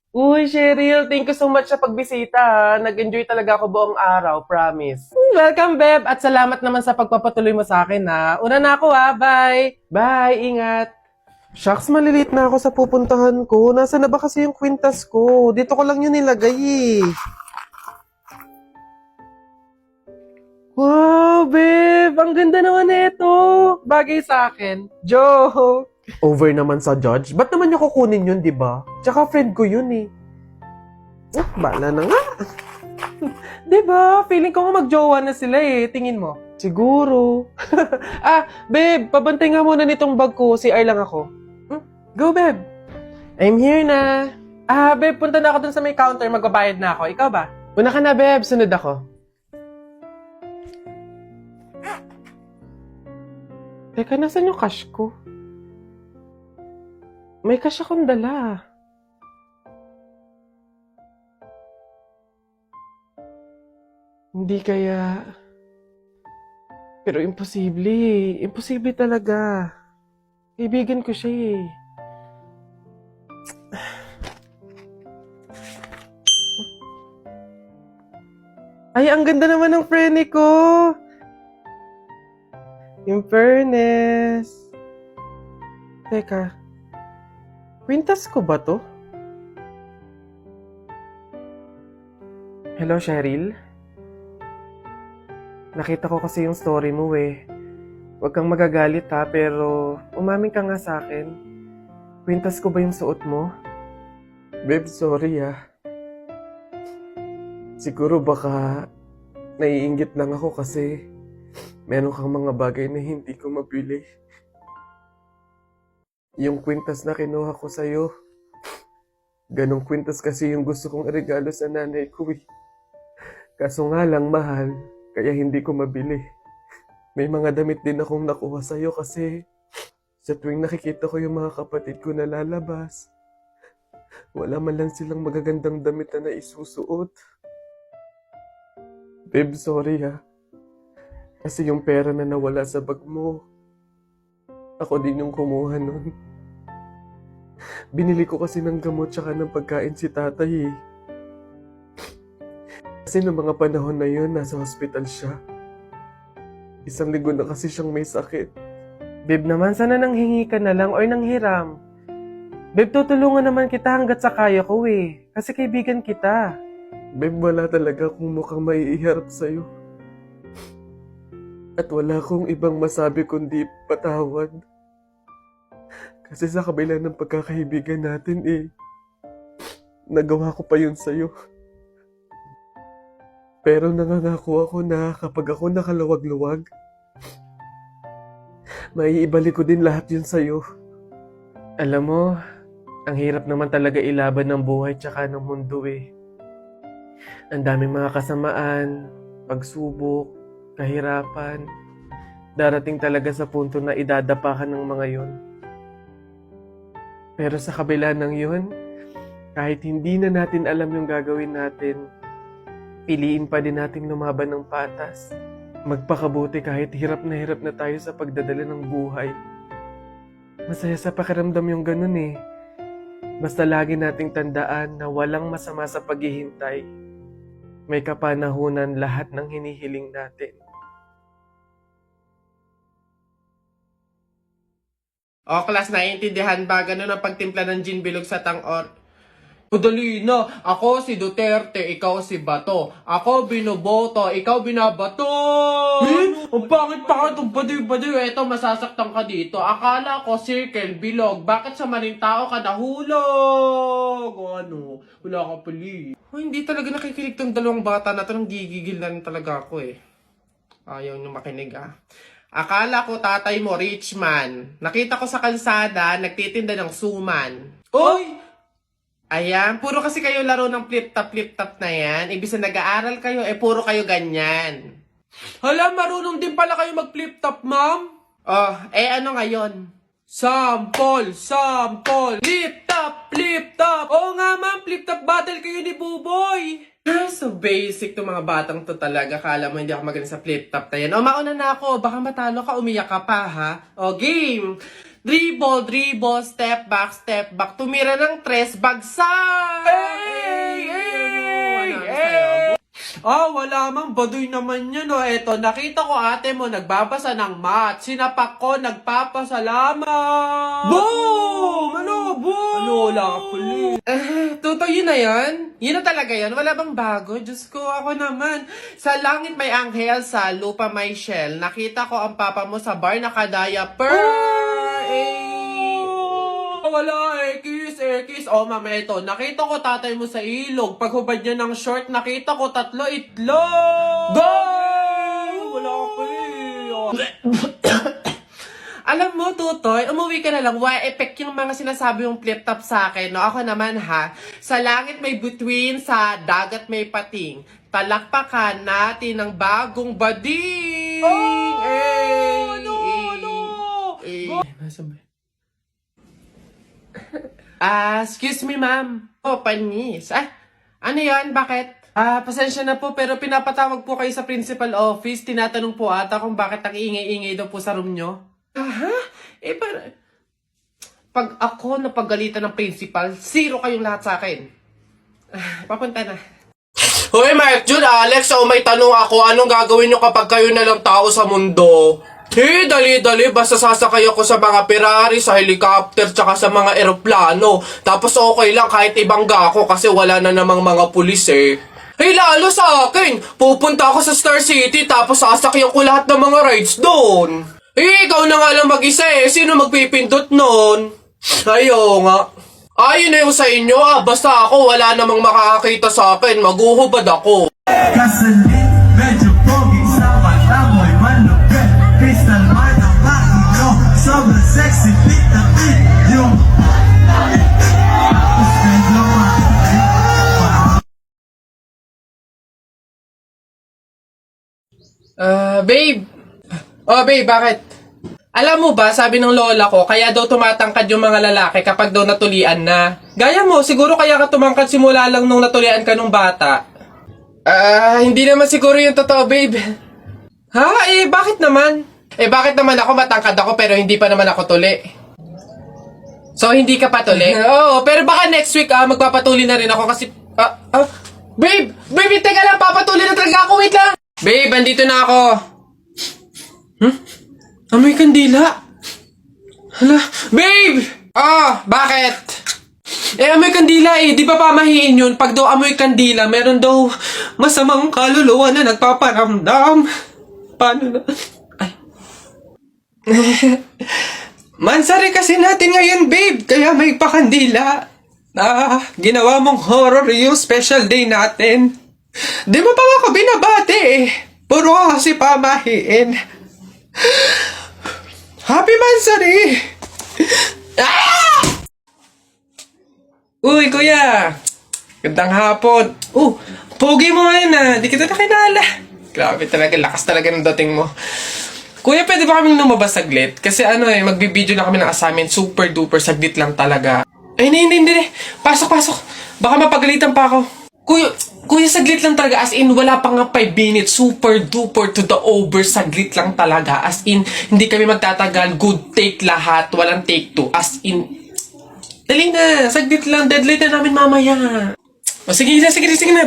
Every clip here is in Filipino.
Uy, Cheryl, thank you so much sa pagbisita. Ha. Nag-enjoy talaga ako buong araw, promise. Welcome, Beb, at salamat naman sa pagpapatuloy mo sa akin, ha. Una na ako, ha. Bye. Bye, ingat. Shucks, malilate na ako sa pupuntahan ko. Nasaan na ba kasi yung kwintas ko? Dito ko lang yun nilagay, eh. Wow, babe! Ang ganda naman nito! Bagay sa akin. Joke! Over naman sa judge. Ba't naman niya kukunin yun, di ba? Tsaka friend ko yun eh. Bala na nga. Di ba? Feeling ko nga magjowa na sila eh. Tingin mo. Siguro. Babe, pabantay nga muna nitong bag ko. CR lang ako. Go, babe. I'm here na. Babe, punta na ako dun sa may counter. Magbabayad na ako. Ikaw ba? Una ka na, babe. Sunod ako. Teka, nasan yung cash ko? May cash akong dala. Hindi kaya... Pero imposible eh. Imposible talaga. Kaibigan ko siya eh. Ay, ang ganda naman ng prene ko! In fairness. Teka. Kwintas ko ba to? Hello, Cheryl? Nakita ko kasi yung story mo eh. Huwag kang magagalit ha, pero umamin ka nga sa akin. Kwintas ko ba yung suot mo? Babe, sorry ah. Siguro baka naiinggit lang ako kasi meron kang mga bagay na hindi ko mabili. Yung kwintas na kinuha ko sa'yo, ganong kwintas kasi yung gusto kong regalo sa nanay ko eh. Kaso nga lang mahal, kaya hindi ko mabili. May mga damit din akong nakuha sa'yo kasi sa tuwing nakikita ko yung mga kapatid ko na lalabas, wala man lang silang magagandang damit na isusuot. Babe, sorry ha. Kasi yung pera na nawala sa bag mo, ako din yung kumuha nun. Binili ko kasi ng gamot tsaka ng pagkain si tatay eh. Kasi noong mga panahon na yun, nasa hospital siya. 1 linggo na kasi siyang may sakit. Babe naman, sana nanghingi ka na lang or nanghiram. Babe, tutulungan naman kita hanggat sa kaya ko eh. Kasi kaibigan kita. Babe, wala talaga akong mukhang maiiharap sa'yo. At wala akong ibang masabi kundi patawad. Kasi sa kabila ng pagkakaibigan natin eh, nagawa ko pa yun sa'yo. Pero nangangako ako na kapag ako nakaluwag-luwag, maiibalik ko din lahat yun sa'yo. Alam mo, ang hirap naman talaga ilaban ng buhay tsaka ng mundo eh. Ang daming mga kasamaan, pagsubok, kahirapan. Darating talaga sa punto na idadapa ka ng mga yun. Pero sa kabila ng yun, kahit hindi na natin alam yung gagawin natin, piliin pa din natin lumaban ng patas. Magpakabuti kahit hirap na tayo sa pagdadala ng buhay. Masaya sa pakiramdam yung ganun eh. Basta lagi nating tandaan na walang masama sa paghihintay. May kapanahunan lahat ng hinihiling natin. O, class, naiintindihan ba? Ganun ang pagtimpla ng gin bilog sa tang-or. Madali na. Ako si Duterte, ikaw si Bato. Ako binoboto, ikaw binabato. Ang pangit-pangit ang baduy-baduy. Eto, masasaktan ka dito. Akala ko circle, bilog. Bakit sa maling tao ka nahulog? O ano? Wala ka pali. Hindi talaga nakikinig tong dalawang bata na to. Nang gigigil na rin talaga ako eh. Ayaw nyo makinig ah. Akala ko tatay mo rich man. Nakita ko sa kalsada, nagtitinda ng suman. Oy! Ayan, puro kasi kayo laro ng flip-top na yan. Ibig na nag-aaral kayo, puro kayo ganyan. Hala, marunong din pala kayo mag-flip-top, ma'am? Oh, ano ngayon? Sample! Flip-top! Oo nga, ma'am, flip-top battle kayo ni Buboy. So basic to mga batang to talaga. Kala mo hindi ako magaling sa flip-top na yan. O, mauna na ako. Baka matalo ka, umiyak ka pa, ha? O, game! Dribble, step back. Tumira ng tres, bagsak! Wala mang baduy naman yun, oh. Eto, nakita ko ate mo nagbabasa ng math. Sinapak ko, nagpapasalamat. Boom! Ano, boom? Ano, wala ka puli. Totoo yun na yan? Yun na talaga yan? Wala bang bago? Diyos ko, ako naman. Sa langit may anghel, sa lupa may shell. Nakita ko ang papa mo sa bar naka-diaper. Wala, kiss. Mama, ito. Nakita ko tatay mo sa ilog. Paghubad niya ng short, nakita ko 3 itlog. Go! Wala ka pa Alam mo, Tutoy, umuwi ka na lang. Why effect yung mga sinasabi yung flip-top sa akin, no? Ako naman, ha? Sa langit may bituin, sa dagat may pating. Talakpakan natin ng bagong bading! Excuse me, ma'am. Panis. Ano yan? Bakit? Pasensya na po, pero pinapatawag po kayo sa principal office. Tinatanong po ata kung bakit ang ingay-ingay daw po sa room nyo. Pag ako napagalitan ng principal, 0 kayong lahat sa akin. Papunta na. Hoy, Mike, Jun, Alex, may tanong ako. Anong gagawin nyo kapag kayo na lang tao sa mundo? Dali. Basta sasakay ako sa mga Ferrari, sa helicopter, tsaka sa mga eroplano. Tapos okay lang kahit ibangga ako kasi wala na namang mga pulis eh. Lalo sa akin. Pupunta ako sa Star City tapos sasakyan ko lahat ng mga rides doon. Ikaw na nga lang mag-isa eh. Sino magpipindot nun? Ayo nga. Ayun na yung sa inyo basta ako wala namang makakakita sa akin. Maguhubad ako. Kasalit, medyo pogi sa mata mo'y malupit. Crystal heart ang aking no. Sobrang sexy, fit na fit yung tapos medyo Babe. Babe, bakit? Alam mo ba, sabi ng lola ko, kaya daw tumatangkad yung mga lalaki kapag daw natulian na. Gaya mo, siguro kaya ka tumangkad simula lang nung natulian ka nung bata. Hindi naman siguro yung totoo, babe. Bakit naman? Bakit naman ako matangkad ako pero hindi pa naman ako tuli? So, hindi ka patuli? Oo, pero baka next week, magpapatuli na rin ako kasi... Babe! Babe, teka lang, papatuli na talaga ako, wait lang! Babe, andito na ako. Amoy kandila. Hala, babe! Bakit? Amoy kandila eh. Di ba pamahiin yun? Pag daw amoy kandila, meron daw masamang kaluluwa na nagpaparamdam. Paano na? Mansari kasi natin ngayon, babe. Kaya may pakandila. Ginawa mong horror yung special day natin. Di mo pa ako binabati eh. Puro kasi pamahiin. Happy Mansari! Uy, kuya! Gandang hapon. Pogi mo ngayon Di kita nakilala. Grabe talaga, lakas talaga ng dating mo. Kuya, pwede ba kami lumabas saglit? Kasi magbibideo na kami ng assignment. Super duper, saglit lang talaga. Hindi. Pasok. Baka mapagalitan pa ako. Kuya, saglit lang talaga. As in, wala pa nga 5 minutes. Super duper to the over. Saglit lang talaga. As in, hindi kami magtatagal. Good take lahat. Walang take 2. As in, dali na. Saglit lang. Deadline na namin mamaya. Sige na.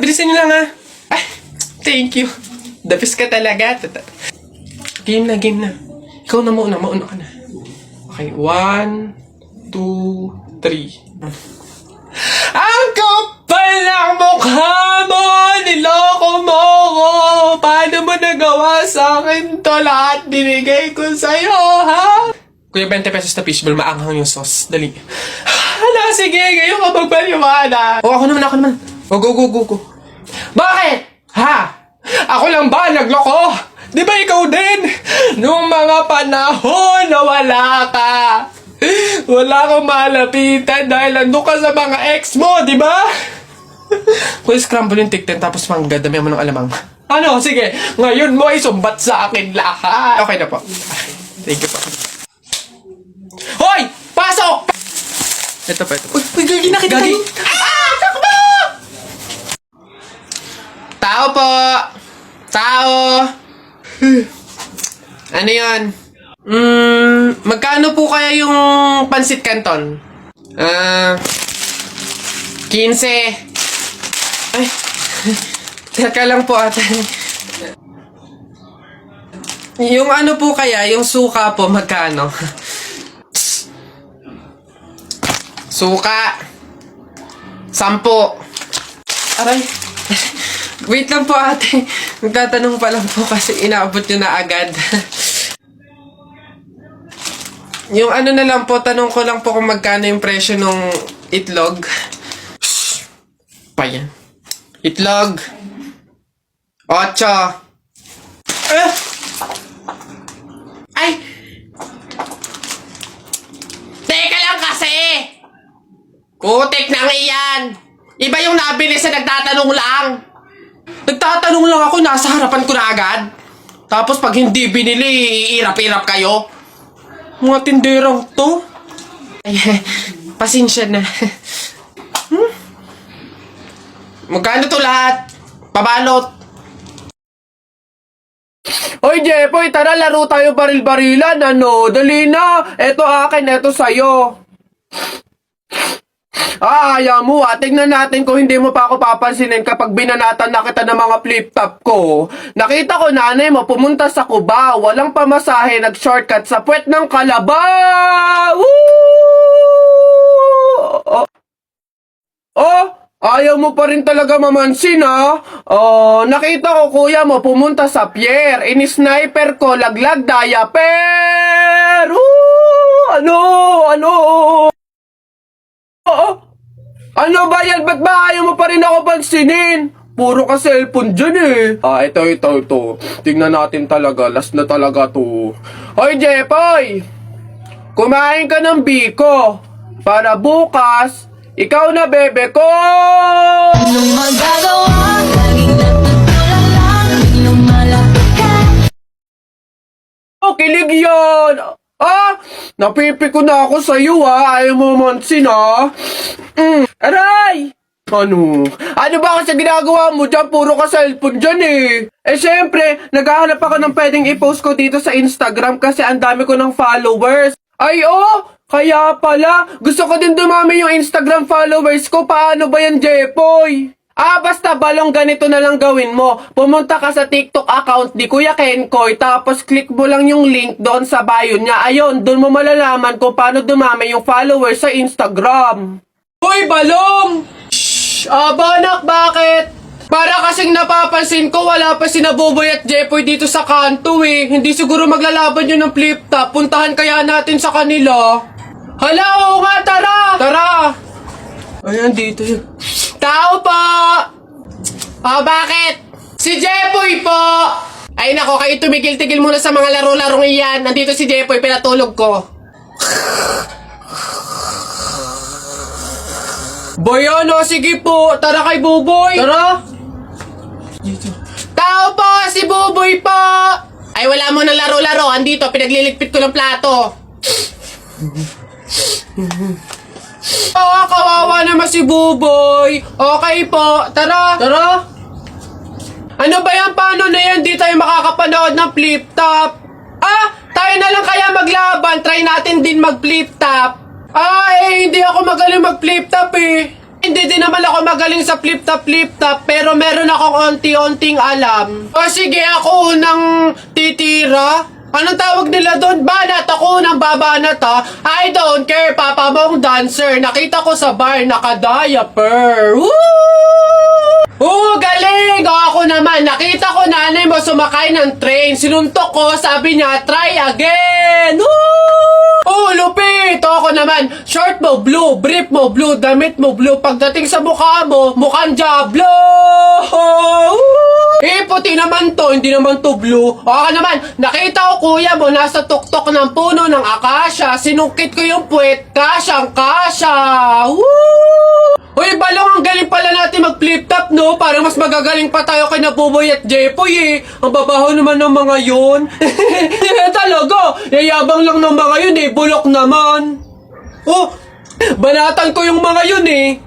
Bilisan nyo lang thank you. The best ka talaga. Game na. Ikaw na muna. Mauna ka na. Okay, 1, 2, 3. Ang kapal ng mukha mo! Niloko mo ko! Paano mo nagawa sa akin to? Lahat binigay ko sa'yo, ha? Kuya, 20 pesos na fishball, maanghang yung sauce. Dali. Sige, ngayon ka magpaliwana. Ako naman. Go. Bakit? Ako lang ba nagloko? Di ba ikaw din? Nung mga panahon na wala ka. Wala kang malapitan dahil nandun ka sa mga ex mo, di ba? Kuya, scramble yung TikTok tapos dami mo ng alamang. Sige. Ngayon mo ay sumbat sa akin lahat. Okay na po. Thank you po. Hoy! Pasok! Ito pa. Uy, gagi na kita. Gagi. Takbo! Tao po! Tao! Ano yan? Magkano po kaya yung pansit canton? 15. Teka lang po ate. Yung ano po kaya, yung suka po, magkano? Suka. 10. Aray. Wait lang po ate. Magtatanong pa lang po kasi inaabot nyo na agad. Yung ano na lang po, tanong ko lang po kung magkano yung presyo ng itlog. Shhh. Pa yan. Itlog. 8. Ay! Teka lang kasi! Kutik nang iyan! Iba yung nabili sa nagtatanong lang! Nagtatanong lang ako, nasa harapan ko na agad. Tapos pag hindi binili, iirap-irap kayo. Mga tinderang to. Ay, pasensya na. Magkano to lahat? Pabalot. Hoy, Jepoy, tara laro tayo baril-barilan, ano? Dali na! Eto akin, eto sa'yo. Ayaw mo tignan natin kung hindi mo pa ako papansinin kapag binanatan na kita ng mga flip-top ko. Nakita ko nanay mo pumunta sa Cubao, walang pamasahe, nag-shortcut sa puwet ng Kalabaw! Woo! Oh, ayaw mo pa rin talaga mamansin, ha? Oh, nakita ko kuya mo pumunta sa pier. Ini-sniper ko, laglag diaper! Woo! Ano? Oh, ano ba yan? Ba't ba ayaw mo pa rin ako pansinin? Puro ka cellphone dyan eh. Ito. Tingnan natin talaga. Last na talaga to. Hoy, Jepoy! Kumain ka ng biko. Para bukas, ikaw na bebe ko! Anong magagawa? Laging natutulala lang, di lumalapit ka. Oh, kilig yan! Napipiko na ako sa'yo ayaw mo mansin Aray! Ano ba kasi ginagawa mo dyan? Puro ka cellphone dyan eh. Siyempre, naghahanap ako ng pwedeng i-post ko dito sa Instagram kasi ang dami ko ng followers. Ay, kaya pala. Gusto ko din dumami yung Instagram followers ko. Paano ba yan, Jepoy? Basta balong ganito na lang gawin mo. Pumunta ka sa TikTok account ni Kuya Kenkoy, tapos click mo lang yung link doon sa bio niya. Ayun, doon mo malalaman kung paano dumami yung followers sa Instagram. Hoy, balong! Shhh! Banak, bakit? Para kasing napapansin ko, wala pa si Naboboy at Jepoy dito sa kanto eh. Hindi siguro maglalaban yun ng flip-top. Puntahan kaya natin sa kanila. Hala, oo nga, tara! Ayan, dito yun. Tao po! Bakit? Si Jepoy po! Ay nako, kayo tumigil-tigil muna sa mga laro-larong iyan. Nandito si Jepoy, pinatulog ko. Boy, sige po. Tara kay Buboy. Tara. Tao po, si Buboy po! Ay, wala mo na laro-laro. Andito, pinagliligpit ko ng plato. Kawawa naman si Buboy. Okay po, tara. Ano ba yan? Paano na yan? Di tayo makakapanood ng flip-top. Tayo na lang kaya maglaban. Try natin din mag-flip-top. Hindi ako magaling mag-flip-top eh. Hindi din naman ako magaling sa flip-top, pero meron akong onti-onting alam. Sige, ako unang titira. Anong tawag nila doon? Banat! Ako nang babanat ha. I don't care, papa mong dancer. Nakita ko sa bar, naka-diaper. Woo! Galing! Ako naman, nakita ko nanay mo sumakay ng train. Sinuntok ko, sabi niya, try again! Woo! Lupit! Ako naman, short mo blue, brief mo blue, damit mo blue. Pagdating sa mukha mo, mukhang Diablo! Puti naman to, hindi naman to blue. Ako naman, nakita ko kuya mo nasa tuktok ng puno ng akasya. Sinungkit ko yung puwet, kasyang-kasya. Woo! Uy, balong, ang galing pala natin mag-flip-top, no? Parang mas magagaling pa tayo kay Nabuboy at Jepoy, eh. Ang babaho naman ng mga yun. Talaga, yayabang lang ng mga yun, eh. Bulok naman. Banatan ko yung mga yun, eh.